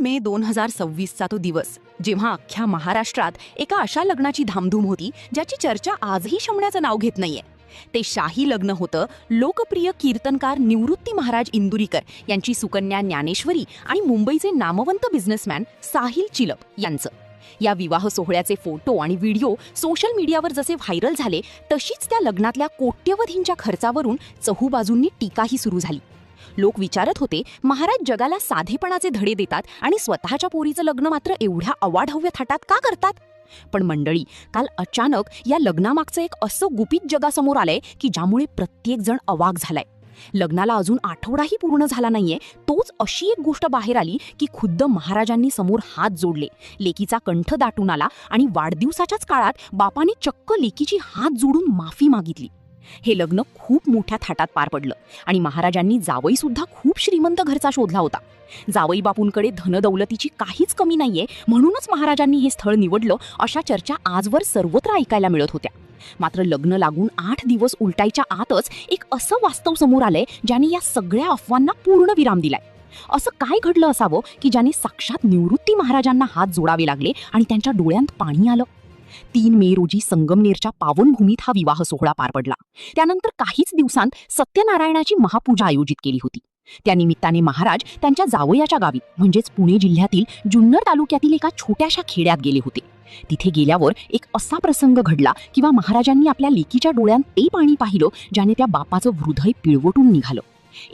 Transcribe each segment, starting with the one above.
मे 2026चा तो दिवस, जेव्हा अख्ख्या महाराष्ट्रात एका अशा लग्नाची धामधूम होती ज्याची चर्चा आजही शमण्याचं नाव घेत नाहीये. ते शाही लग्न होतं लोकप्रिय कीर्तनकार निवृत्ती महाराज इंदुरीकर यांची सुकन्या ज्ञानेश्वरी आणि मुंबईचे नामवंत बिझनेसमॅन साहिल चिलप यांचं. या विवाह सोहळ्याचे फोटो आणि व्हिडिओ सोशल मीडियावर जसे व्हायरल झाले, तशीच त्या लग्नातल्या कोट्यवधींच्या खर्चावरून चहूबाजूंनी टीकाही सुरू झाली. लोक विचारत होते, महाराज जगाला साधेपणाचे धडे देतात आणि स्वतःच्या पोरीचं लग्न मात्र एवढ्या अवाढव्य थाटात का करतात? पण मंडळी, काल अचानक या लग्नामागचं एक असं गुपित जगासमोर आलंय की ज्यामुळे प्रत्येक जण अवाक झालाय. लग्नाला अजून आठवडाही पूर्ण झाला नाहीये, तोच अशी एक गोष्ट बाहेर आली की खुद्द महाराजांनी समोर हात जोडले, लेकीचा कंठ दाटून आला आणि वाढदिवसाच्याच काळात बापाने चक्क लेकीची हात जोडून माफी मागितली. हे लग्न खूप मोठ्या थाटात पार पडलं आणि महाराजांनी जावई सुद्धा खूप श्रीमंत घरचा शोधला होता. जावई बापूंकडे धनदौलतीची काहीच कमी नाहीये, म्हणूनच महाराजांनी हे स्थळ निवडलं, अशा चर्चा आजवर सर्वत्र ऐकायला मिळत होत्या. मात्र लग्न लागून 8 दिवस उलटायच्या आतच एक असं वास्तव समोर आलंय ज्याने या सगळ्या अफवांना पूर्ण विराम दिलाय. असं काय घडलं असावं की ज्याने साक्षात निवृत्ती महाराजांना हात जोडावे लागले आणि त्यांच्या डोळ्यांत पाणी आलं? 3 मे रोजी संगमनेरच्या पावनभूमीत हा विवाह सोहळा पार पडला. त्यानंतर काहीच दिवसांत सत्यनारायणाची महापूजा आयोजित केली होती. त्यानिमित्ताने महाराज त्यांच्या जावयाच्या गावी म्हणजेच पुणे जिल्ह्यातील जुन्नर तालुक्यातील एका छोट्याशा खेड्यात गेले होते. तिथे गेल्यावर एक असा प्रसंग घडला किंवा महाराजांनी आपल्या लेकीच्या डोळ्यात ते पाणी पाहिलं ज्याने त्या बापाचं हृदय पिळवटून निघालं.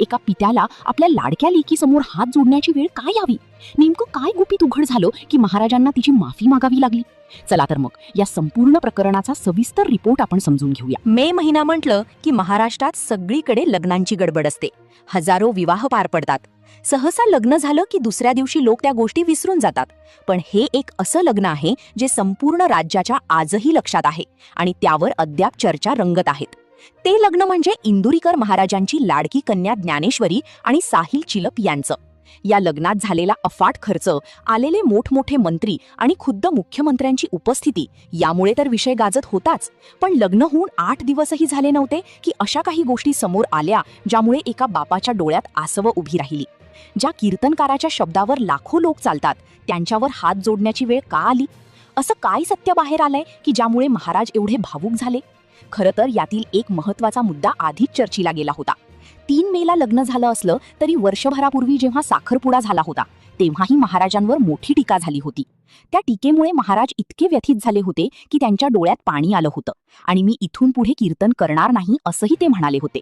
एका पित्याला आपल्या लाडक्या लेकीसमोर हात जोडण्याची वेळ काय यावी? नेमकं काय गुपित उघड झालं की महाराजांना तिची माफी मागावी लागली? चला तर मग या संपूर्ण प्रकरणाचा सविस्तर रिपोर्ट आपण समजून घेऊया. मे महिना म्हटलं की महाराष्ट्रात सगळीकडे लग्नांची गडबड असते. हजारो विवाह पार पडतात. सहसा लग्न झालं की दुसऱ्या दिवशी लोक त्या गोष्टी विसरून जातात. पण हे एक असं लग्न आहे जे संपूर्ण राज्याच्या आजही लक्षात आहे आणि त्यावर अद्याप चर्चा रंगत आहेत. ते लग्न म्हणजे इंदुरीकर महाराजांची लाडकी कन्या ज्ञानेश्वरी आणि साहिल चिलप यांचं. या लग्नात झालेला अफाट खर्च, आलेले मोठमोठे मंत्री आणि खुद्द मुख्यमंत्र्यांची उपस्थिती, यामुळे तर विषय गाजत होताच. पण लग्न होऊन 8 दिवसही झाले नव्हते की अशा काही गोष्टी समोर आल्या ज्यामुळे एका बापाच्या डोळ्यात आसवं उभी राहिली. ज्या कीर्तनकाराच्या शब्दावर लाखो लोक चालतात, त्यांच्यावर हात जोडण्याची वेळ का आली? असं काय सत्य बाहेर आलंय की ज्यामुळे महाराज एवढे भावूक झाले? खरं तर यातील एक महत्त्वाचा मुद्दा आधीच चर्चिला गेला होता. 3 मेला लग्न झालं असलं तरी वर्षभरापूर्वी जेव्हा साखरपुडा झाला होता तेव्हाही महाराजांवर मोठी टीका झाली होती. त्या टीकेमुळे महाराज इतके व्यथित झाले होते की त्यांच्या डोळ्यात पाणी आलं होतं आणि मी इथून पुढे कीर्तन करणार नाही असंही ते म्हणाले होते.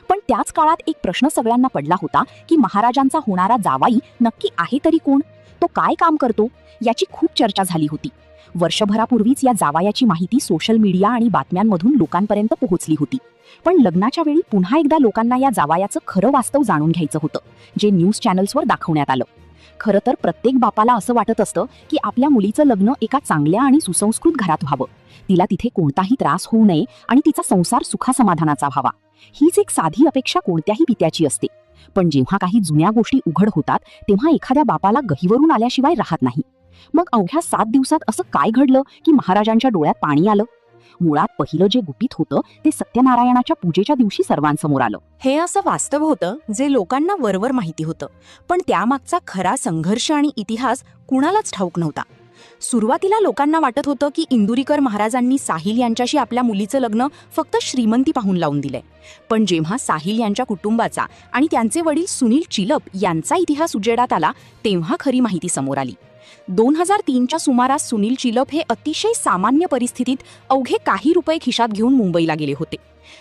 पण त्याच काळात एक प्रश्न सगळ्यांना पडला होता की महाराजांचा होणारा जावाई नक्की आहे तरी कोण? तो काय काम करतो? याची खूप चर्चा झाली होती. वर्षभरापूर्वीच या जावायाची माहिती सोशल मीडिया आणि बातम्यांमधून लोकांपर्यंत पोहोचली होती. पण लग्नाच्या वेळी पुन्हा एकदा लोकांना या जावायाचं खरं वास्तव जाणून घ्यायचं होतं, जे न्यूज चॅनल्सवर दाखवण्यात आलं. खरं तर प्रत्येक बापाला असं वाटत असतं की आपल्या मुलीचं लग्न एका चांगल्या आणि सुसंस्कृत घरात व्हावं, तिला तिथे कोणताही त्रास होऊ नये आणि तिचा संसार सुखासमाधानाचा व्हावा. हीच एक साधी अपेक्षा कोणत्याही पित्याची असते. पण जेव्हा काही जुन्या गोष्टी उघड होतात तेव्हा एखाद्या बापाला गहिवरून आल्याशिवाय राहत नाही. मग अवघ्या 7 दिवसात असं काय घडलं की महाराजांच्या डोळ्यात पाणी आलं? मुळात पहिलं जे गुपित होतं ते सत्यनारायणाच्या पूजेच्या दिवशी सर्वांसमोर आलं. हे असं वास्तव होतं जे लोकांना वरवर माहिती होतं, पण त्यामागचा खरा संघर्ष आणि इतिहास कुणालाच ठाऊक नव्हता. सुरुवातीला लोकांना वाटत होतं की इंदुरीकर महाराजांनी साहिल यांच्याशी आपल्या मुलीचं लग्न फक्त श्रीमंती पाहून लावून दिलंय. पण जेव्हा साहिल यांच्या कुटुंबाचा आणि त्यांचे वडील सुनील चिलप यांचा इतिहास उजेडात आला तेव्हा खरी माहिती समोर आली. 2003च्या सुमारास सुनील चिलप हे अतिशय सामान्य परिस्थितीत अवघे काही रुपये खिशात घेऊन मुंबईला गेले होते.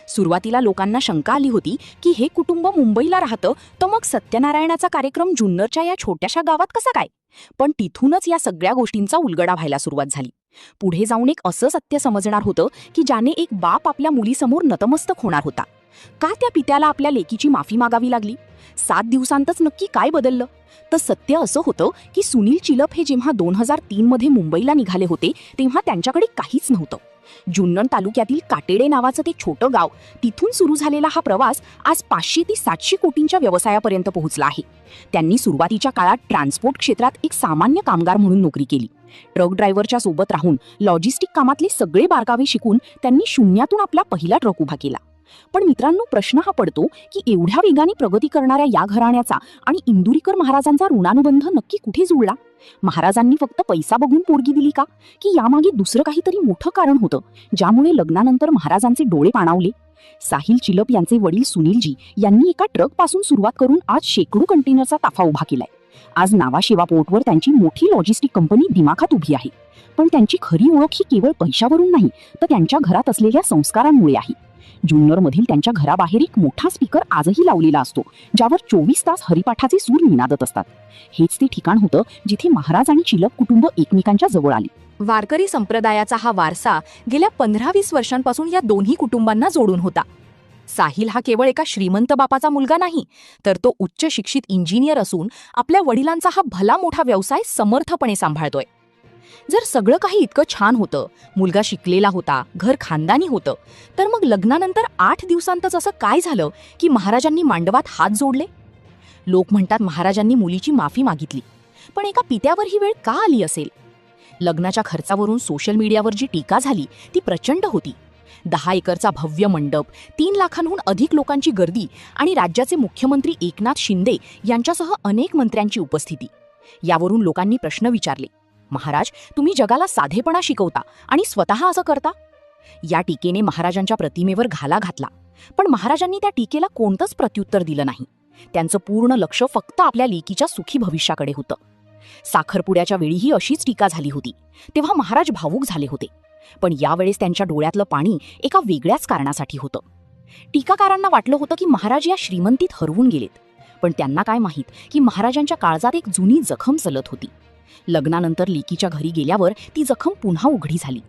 सुरुवातीला लोकांना शंका आली होती की हे कुटुंब मुंबईला राहतं तर मग सत्यनारायणाचा कार्यक्रम जुन्नरच्या या छोट्याशा गावात कसा काय? पण तिथूनच या सगळ्या गोष्टींचा उलगडा व्हायला सुरुवात झाली. पुढे जाऊन एक असं सत्य समजणार होतं की ज्याने एक बाप आपल्या मुलीसमोर नतमस्तक होणार होता. का त्या पित्याला आपल्या लेकीची माफी मागावी लागली? 7 दिवसांतच नक्की काय बदललं? तर सत्य असं होतं की सुनील चिलप हे जेव्हा 2003 मध्ये मुंबईला निघाले होते तेव्हा त्यांच्याकडे काहीच नव्हतं. जुन्नर तालुक्यातील काटेडे नावाचं ते छोटं गाव, तिथून सुरू झालेला हा प्रवास आज 500 ते 700 कोटींच्या व्यवसायापर्यंत पोहोचला आहे. त्यांनी सुरुवातीच्या काळात ट्रान्सपोर्ट क्षेत्रात एक सामान्य कामगार म्हणून नोकरी केली. ट्रक ड्रायव्हरच्या सोबत राहून लॉजिस्टिक कामातले सगळे बारकावे शिकून त्यांनी शून्यातून आपला पहिला ट्रक उभा केला. पण मित्रांनो, प्रश्न हा पडतो की एवढ्या वेगाने प्रगती करणाऱ्या या घराण्याचा आणि इंदुरीकर महाराजांचा ऋणानुबंध नक्की कुठे जुळला? महाराजांनी फक्त पैसा बघून पोरगी दिली का, की यामागे दुसरं काहीतरी मोठं कारण होतं ज्यामुळे लग्नानंतर महाराजांचे डोळे पाणावले? साहिल चिलप यांचे वडील सुनीलजी यांनी एका ट्रकपासून सुरुवात करून आज शेकडो कंटेनरचा ताफा उभा केलाय. आज नावाशेवा पोर्टवर त्यांची मोठी लॉजिस्टिक कंपनी दिमाखात उभी आहे. पण त्यांची खरी ओळख ही केवळ पैशावरून नाही, तर त्यांच्या घरात असलेल्या संस्कारांमुळे आहे. जुन्नरमधील त्यांच्या घराबाहेर एक मोठा स्पीकर आजही लावलेला असतो, ज्यावर 24 तास हरिपाठाचे सूर निनादत असतात. हेच ते ठिकाण होतं जिथे महाराज आणि चिलप कुटुंब एकमेकांच्या जवळ आली. वारकरी संप्रदायाचा हा वारसा गेल्या 15-20 वर्षांपासून या दोन्ही कुटुंबांना जोडून होता. साहिल हा केवळ एका श्रीमंत बापाचा मुलगा नाही, तर तो उच्च शिक्षित इंजिनियर असून आपल्या वडिलांचा हा भला मोठा व्यवसाय समर्थपणे सांभाळतोय. जर सगळं काही इतकं छान होतं, मुलगा शिकलेला होता, घर खानदानी होतं, तर मग लग्नानंतर 8 दिवसांतच असं काय झालं की महाराजांनी मांडवात हात जोडले? लोक म्हणतात महाराजांनी मुलीची माफी मागितली, पण एका पित्यावर ही वेळ का आली असेल? लग्नाच्या खर्चावरून सोशल मीडियावर जी टीका झाली ती प्रचंड होती. 10 एकरचा भव्य मंडप, 3 लाखांहून अधिक लोकांची गर्दी आणि राज्याचे मुख्यमंत्री एकनाथ शिंदे यांच्यासह अनेक मंत्र्यांची उपस्थिती. यावरून लोकांनी प्रश्न विचारले, महाराज, तुम्ही जगाला साधेपणा शिकवता आणि स्वतः असं करता? या टीकेने महाराजांच्या प्रतिमेवर घाला घातला, पण महाराजांनी त्या टीकेला कोणतंच प्रत्युत्तर दिलं नाही. त्यांचं पूर्ण लक्ष फक्त आपल्या लेकीच्या सुखी भविष्याकडे होतं. साखरपुड्याच्या वेळीही अशीच टीका झाली होती. तेव्हा महाराज भावूक झाले होते, पण यावेळेस त्यांच्या डोळ्यातलं पाणी एका वेगळ्याच कारणासाठी होतं. टीकाकारांना वाटलं होतं की महाराज या श्रीमंतीत हरवून गेलेत, पण त्यांना काय माहीत की महाराजांच्या काळजात एक जुनी जखम चलत होती. लग्नानंतर लेकीच्या घरी गेल्यावर ती जखम पुन्हा उघडी झाली.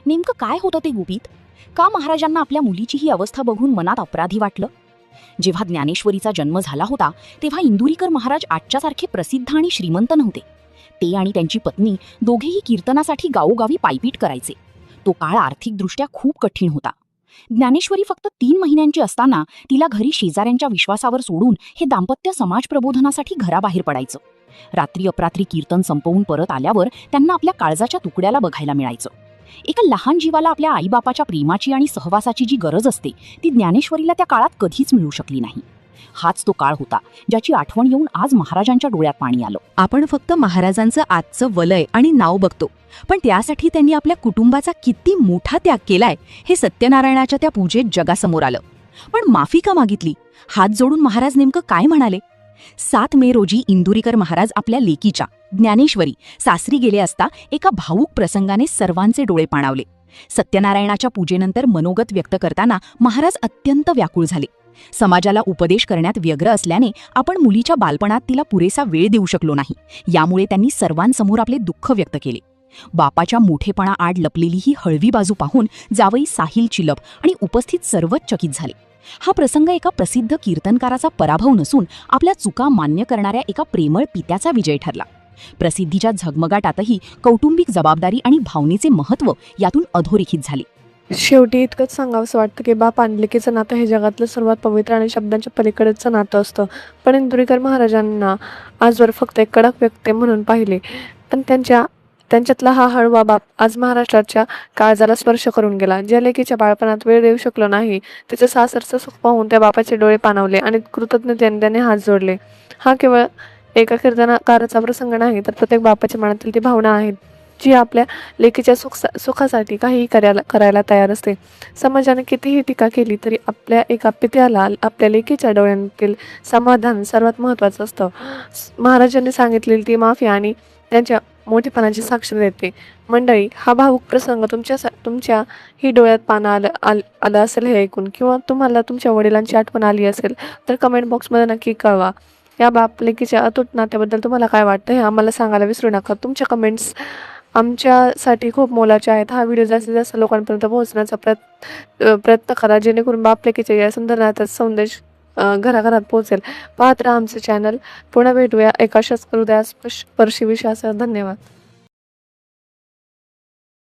नेमकं काय होतं ते गुपित? का महाराजांना आपल्या मुलीची ही अवस्था बघून मनात अपराधी वाटलं? जेव्हा ज्ञानेश्वरीचा जन्म झाला होता तेव्हा इंदुरीकर महाराज आजच्यासारखे प्रसिद्ध आणि श्रीमंत नव्हते. ते आणि त्यांची पत्नी दोघेही कीर्तनासाठी गावोगावी पायपीट करायचे. तो काळ आर्थिकदृष्ट्या खूप कठीण होता. ज्ञानेश्वरी फक्त 3 महिन्यांची असताना तिला घरी शेजाऱ्यांच्या विश्वासावर सोडून हे दाम्पत्य समाज प्रबोधनासाठी घराबाहेर पडायचं. रात्री अपरात्री कीर्तन संपवून परत आल्यावर त्यांना आपल्या काळजाच्या तुकड्याला बघायला मिळायचं. एका लहान जीवाला आपल्या आईबापाच्या प्रेमाची आणि सहवासाची जी गरज असते ती ज्ञानेश्वरीला त्या काळात कधीच मिळू शकली नाही. हाच तो काळ होता ज्याची आठवण येऊन आज महाराजांच्या डोळ्यात पाणी आलं. आपण फक्त महाराजांचं आजचं वलय आणि नाव बघतो, पण त्यासाठी त्यांनी आपल्या कुटुंबाचा किती मोठा त्याग केलाय हे सत्यनारायणाच्या त्या पूजेत जगासमोर आलं. पण माफी का मागितली? हात जोडून महाराज नेमकं काय म्हणाले? 7 मे रोजी इंदुरीकर महाराज आपल्या लेकीच्या ज्ञानेश्वरी सासरी गेले असता एका भावूक प्रसंगाने सर्वांचे डोळे पाणावले. सत्यनारायणाच्या पूजेनंतर मनोगत व्यक्त करताना महाराज अत्यंत व्याकुळ झाले. समाजाला उपदेश करण्यात व्यग्र असल्याने आपण मुलीच्या बालपणात तिला पुरेसा वेळ देऊ शकलो नाही, यामुळे त्यांनी सर्वांसमोर आपले दुःख व्यक्त केले. बापाच्या मोठेपणा आड लपलेली ही हळवी बाजू पाहून जावई साहिल चिलप आणि उपस्थित सर्वच चकित झाले. हा प्रसंग एका प्रसिद्ध कीर्तनकाराचा पराभव नसून आपल्या चुका मान्य करणाऱ्या एका प्रेमळ पित्याचा विजय ठरला. प्रसिद्धीच्या झगमगाटातही कौटुंबिक जबाबदारी आणि भावनेचे महत्त्व यातून अधोरेखित झाले. शेवटी इतकंच सांगावंसं वाटतं की बाप आणि लेकीचं नातं हे जगातलं सर्वात पवित्र आणि शब्दांच्या पलीकडेचं नातं असतं. पण इंदुरीकर महाराजांना आजवर फक्त एक कडक व्यक्ती म्हणून पाहिले, पण त्यांच्यातला हा हळवा बाप आज महाराष्ट्राच्या काळजाला स्पर्श करून गेला. ज्या लेकीच्या बाळपणात वेळ देऊ शकलो नाही, तिचं सासरचं सुख पाहून त्या बापाचे डोळे पाणावले आणि कृतज्ञतेने त्याने हात जोडले. हा केवळ एका कीर्तनकाराचा प्रसंग नाही, तर प्रत्येक बापाच्या मनातील ती भावना आहे जी आपल्या लेकीच्या सुखासाठी काहीही करायला तयार असते. समाजाने कितीही टीका केली तरी आपल्या एका पित्याला आपल्या लेकीच्या डोळ्यांतील समाधान सर्वात महत्त्वाचं असतं. महाराजांनी सांगितलेली ती माफी आणि त्यांच्या मोठेपणाची साक्ष देते. मंडळी, हा भावूक प्रसंग तुमच्या ही डोळ्यात पानं आलं असेल हे ऐकून, किंवा तुम्हाला तुमच्या वडिलांची आठवण आली असेल तर कमेंट बॉक्समध्ये नक्की कळवा. या बाप लेकीच्या अतूट नात्याबद्दल तुम्हाला काय वाटतं हे आम्हाला सांगायला विसरू नका. तुमच्या कमेंट्स आमच्यासाठी खूप मोलाचे आहेत. हा व्हिडिओ जास्तीत जास्त लोकांपर्यंत पोहोचण्याचा प्रयत्न करा, जेणेकरून बाप लेकीच्या या सुंदर नात्याचा संदेश घराघरात पोहोचेल. पाहत राहा आमचे चॅनल. पुन्हा भेटूया एका अशाच हृदयास्पर्शी विषयासह. धन्यवाद.